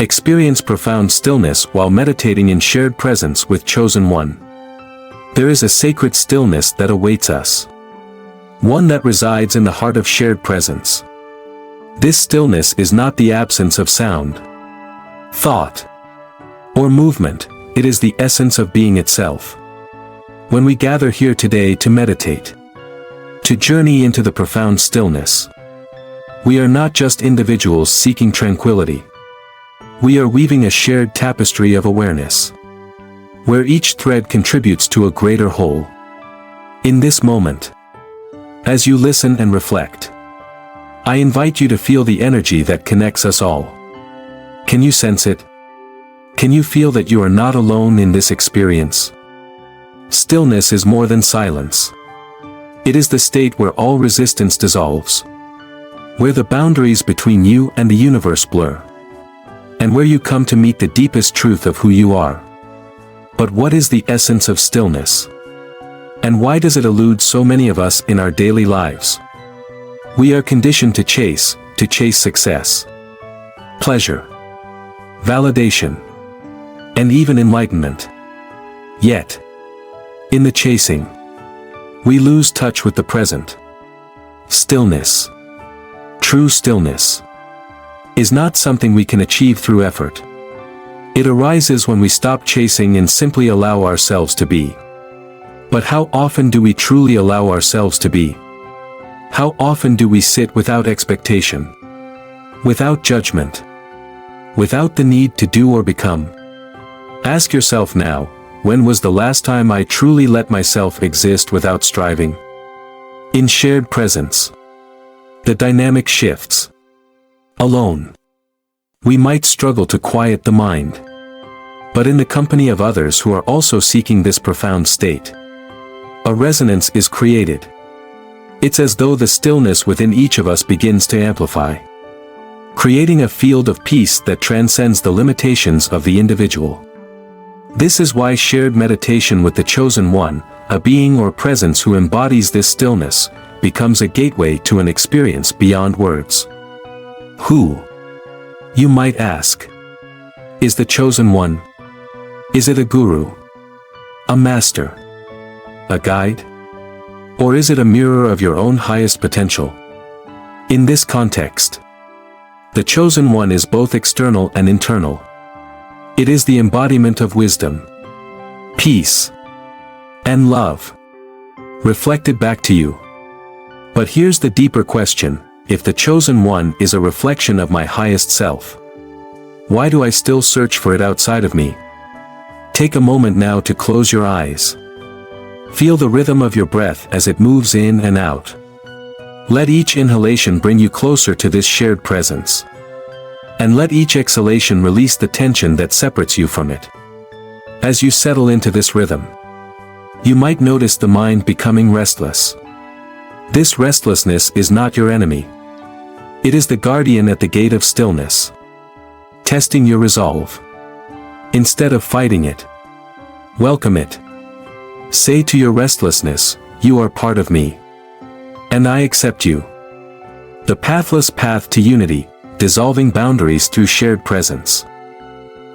Experience profound stillness while meditating in shared presence with Chosen One. There is a sacred stillness that awaits us. One that resides in the heart of shared presence. This stillness is not the absence of sound, thought, or movement, it is the essence of being itself. When we gather here today to meditate, to journey into the profound stillness, we are not just individuals seeking tranquility. We are weaving a shared tapestry of awareness, where each thread contributes to a greater whole. In this moment, as you listen and reflect, I invite you to feel the energy that connects us all. Can you sense it? Can you feel that you are not alone in this experience? Stillness is more than silence. It is the state where all resistance dissolves, where the boundaries between you and the universe blur, and where you come to meet the deepest truth of who you are. But what is the essence of stillness? And why does it elude so many of us in our daily lives? We are conditioned to chase success, pleasure, validation, and even enlightenment. Yet, in the chasing, we lose touch with the present. Stillness, true stillness, is not something we can achieve through effort. It arises when we stop chasing and simply allow ourselves to be. But how often do we truly allow ourselves to be? How often do we sit without expectation, without judgment, without the need to do or become? Ask yourself now, when was the last time I truly let myself exist without striving? In shared presence, the dynamic shifts. Alone, we might struggle to quiet the mind. But in the company of others who are also seeking this profound state, a resonance is created. It's as though the stillness within each of us begins to amplify, creating a field of peace that transcends the limitations of the individual. This is why shared meditation with the Chosen One, a being or presence who embodies this stillness, becomes a gateway to an experience beyond words. Who, you might ask, is the Chosen One? Is it a guru, a master, a guide? Or is it a mirror of your own highest potential? In this context, the Chosen One is both external and internal. It is the embodiment of wisdom, peace, and love, reflected back to you. But here's the deeper question: if the Chosen One is a reflection of my highest self, why do I still search for it outside of me? Take a moment now to close your eyes. Feel the rhythm of your breath as it moves in and out. Let each inhalation bring you closer to this shared presence. And let each exhalation release the tension that separates you from it. As you settle into this rhythm, you might notice the mind becoming restless. This restlessness is not your enemy. It is the guardian at the gate of stillness, testing your resolve. Instead of fighting it, welcome it. Say to your restlessness, you are part of me, and I accept you. The pathless path to unity, dissolving boundaries through shared presence.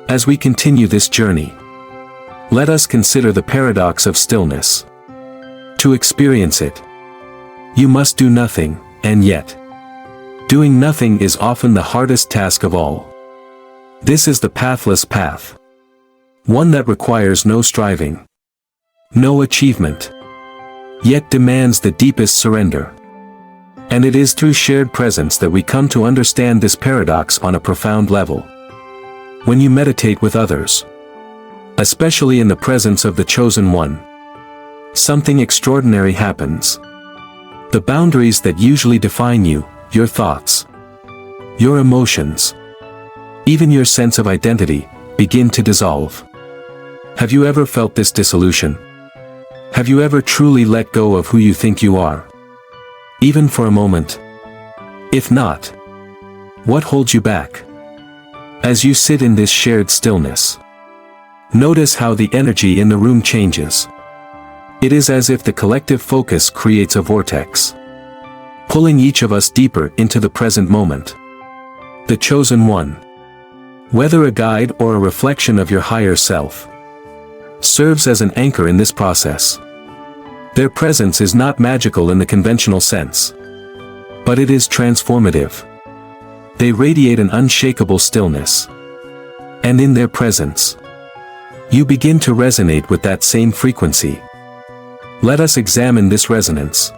As we continue this journey, let us consider the paradox of stillness. To experience it, you must do nothing, and yet, doing nothing is often the hardest task of all. This is the pathless path, one that requires no striving, no achievement, yet demands the deepest surrender. And it is through shared presence that we come to understand this paradox on a profound level. When you meditate with others, especially in the presence of the Chosen One, something extraordinary happens. The boundaries that usually define you, your thoughts, your emotions, even your sense of identity, begin to dissolve. Have you ever felt this dissolution? Have you ever truly let go of who you think you are? Even for a moment? If not, what holds you back? As you sit in this shared stillness, notice how the energy in the room changes. It is as if the collective focus creates a vortex, pulling each of us deeper into the present moment. The Chosen One, whether a guide or a reflection of your higher self, serves as an anchor in this process. Their presence is not magical in the conventional sense, but it is transformative. They radiate an unshakable stillness, and in their presence, you begin to resonate with that same frequency. Let us examine this resonance.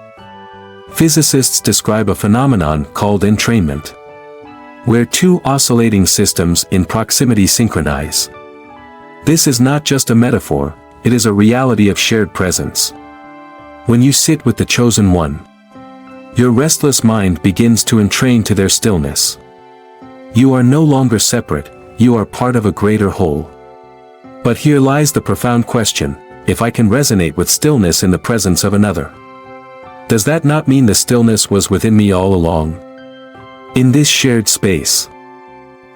Physicists describe a phenomenon called entrainment, where two oscillating systems in proximity synchronize. This is not just a metaphor, it is a reality of shared presence. When you sit with the chosen one, your restless mind begins to entrain to their stillness. You are no longer separate, you are part of a greater whole. But here lies the profound question: if I can resonate with stillness in the presence of another, does that not mean the stillness was within me all along? In this shared space,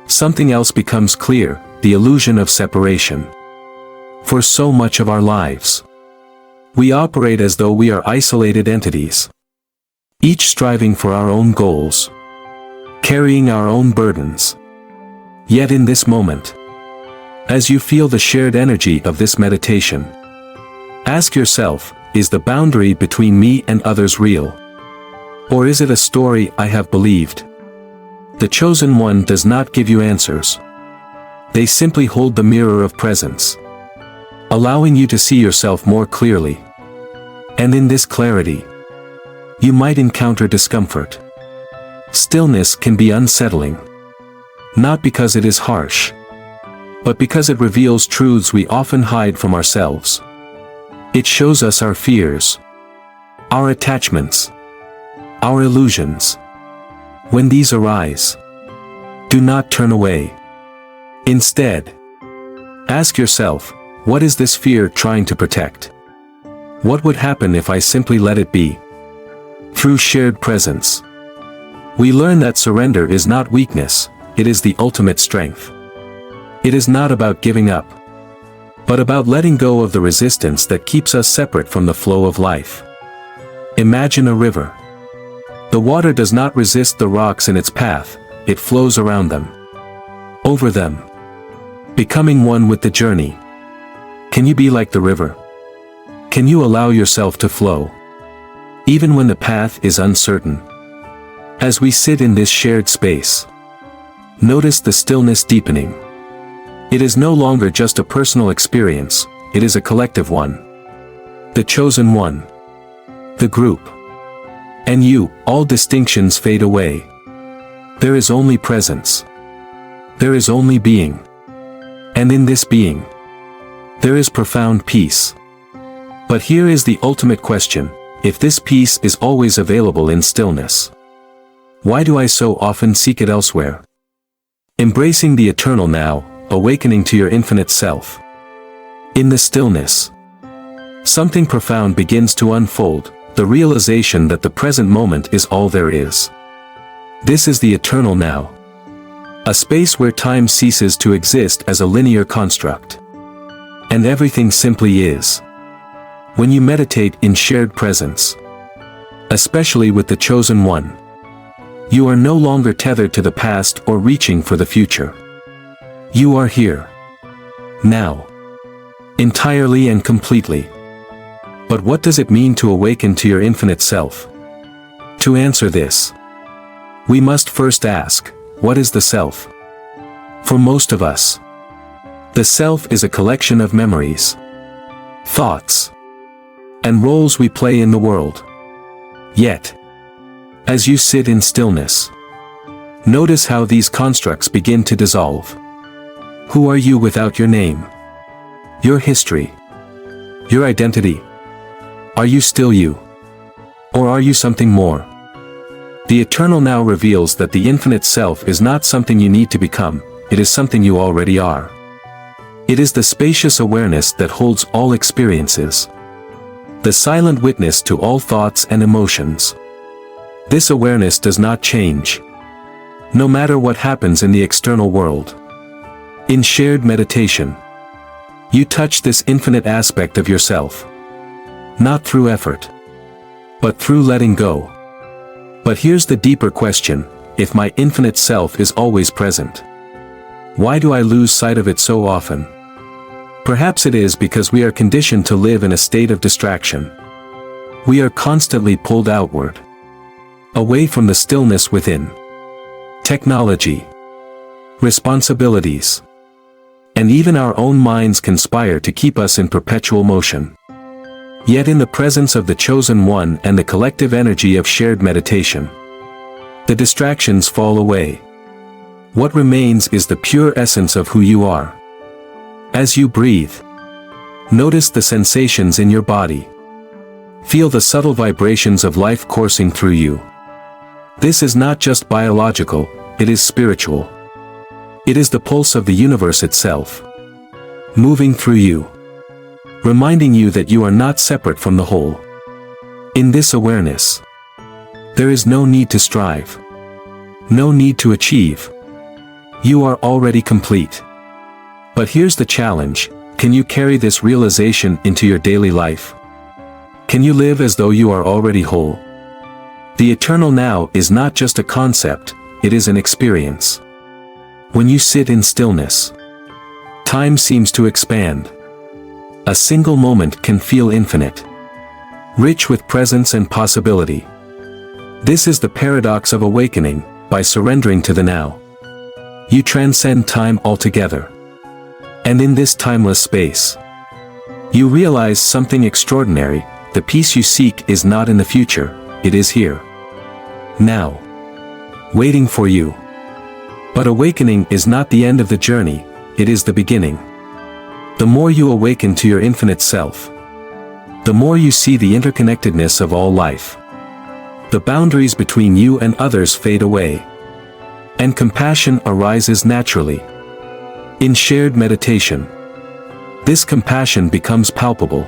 something else becomes clear: the illusion of separation. For so much of our lives, we operate as though we are isolated entities, each striving for our own goals, carrying our own burdens. Yet in this moment, as you feel the shared energy of this meditation, ask yourself, is the boundary between me and others real? Or is it a story I have believed? The chosen one does not give you answers. They simply hold the mirror of presence, allowing you to see yourself more clearly. And in this clarity, you might encounter discomfort. Stillness can be unsettling, not because it is harsh, but because it reveals truths we often hide from ourselves. It shows us our fears, our attachments, our illusions. When these arise, do not turn away. Instead, ask yourself, what is this fear trying to protect? What would happen if I simply let it be? Through shared presence, we learn that surrender is not weakness, it is the ultimate strength. It is not about giving up, but about letting go of the resistance that keeps us separate from the flow of life. Imagine a river. The water does not resist the rocks in its path, it flows around them, over them, becoming one with the journey. Can you be like the river? Can you allow yourself to flow, even when the path is uncertain? As we sit in this shared space, notice the stillness deepening. It is no longer just a personal experience, it is a collective one. The chosen one, the group, and you, all distinctions fade away. There is only presence. There is only being. And in this being, there is profound peace. But here is the ultimate question: if this peace is always available in stillness, why do I so often seek it elsewhere? Embracing the eternal now, awakening to your infinite self. In the stillness, something profound begins to unfold, the realization that the present moment is all there is. This is the eternal now, a space where time ceases to exist as a linear construct, and everything simply is. When you meditate in shared presence, especially with the chosen one, you are no longer tethered to the past or reaching for the future. You are here, now, entirely and completely. But what does it mean to awaken to your infinite self? To answer this, we must first ask, what is the self? For most of us, the self is a collection of memories, thoughts, and roles we play in the world. Yet, as you sit in stillness, notice how these constructs begin to dissolve. Who are you without your name? Your history? Your identity? Are you still you? Or are you something more? The eternal now reveals that the infinite self is not something you need to become, it is something you already are. It is the spacious awareness that holds all experiences, the silent witness to all thoughts and emotions. This awareness does not change, no matter what happens in the external world. In shared meditation, you touch this infinite aspect of yourself, not through effort, but through letting go. But here's the deeper question: if my infinite self is always present, Why do I lose sight of it so often? Perhaps it is because we are conditioned to live in a state of distraction. We are constantly pulled outward, away from the stillness within. Technology, responsibilities, and even our own minds conspire to keep us in perpetual motion. Yet in the presence of the Chosen One and the collective energy of shared meditation, the distractions fall away. What remains is the pure essence of who you are. As you breathe, notice the sensations in your body. Feel the subtle vibrations of life coursing through you. This is not just biological, it is spiritual. It is the pulse of the universe itself, moving through you, reminding you that you are not separate from the whole. In this awareness, there is no need to strive, no need to achieve. You are already complete. But here's the challenge: can you carry this realization into your daily life? Can you live as though you are already whole? The eternal now is not just a concept, it is an experience. When you sit in stillness, time seems to expand. A single moment can feel infinite, rich with presence and possibility. This is the paradox of awakening. By surrendering to the now, you transcend time altogether. And in this timeless space, you realize something extraordinary: the peace you seek is not in the future, it is here, now, waiting for you. But awakening is not the end of the journey, it is the beginning. The more you awaken to your infinite self, the more you see the interconnectedness of all life. The boundaries between you and others fade away, and compassion arises naturally. In shared meditation, this compassion becomes palpable.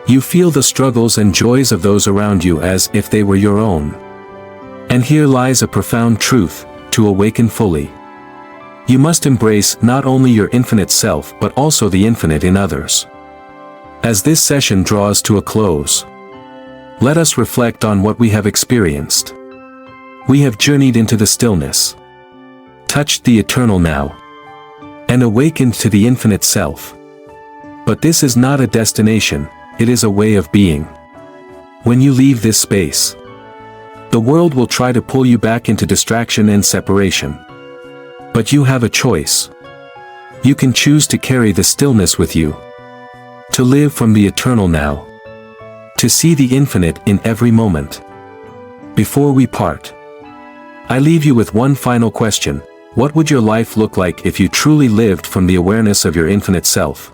You feel the struggles and joys of those around you as if they were your own. And here lies a profound truth: to awaken fully, you must embrace not only your infinite self but also the infinite in others. As this session draws to a close, let us reflect on what we have experienced. We have journeyed into the stillness, touched the eternal now, and awakened to the infinite self. But this is not a destination, it is a way of being. When you leave this space, the world will try to pull you back into distraction and separation. But you have a choice. You can choose to carry the stillness with you, to live from the eternal now, to see the infinite in every moment. Before we part, I leave you with one final question: what would your life look like if you truly lived from the awareness of your infinite self?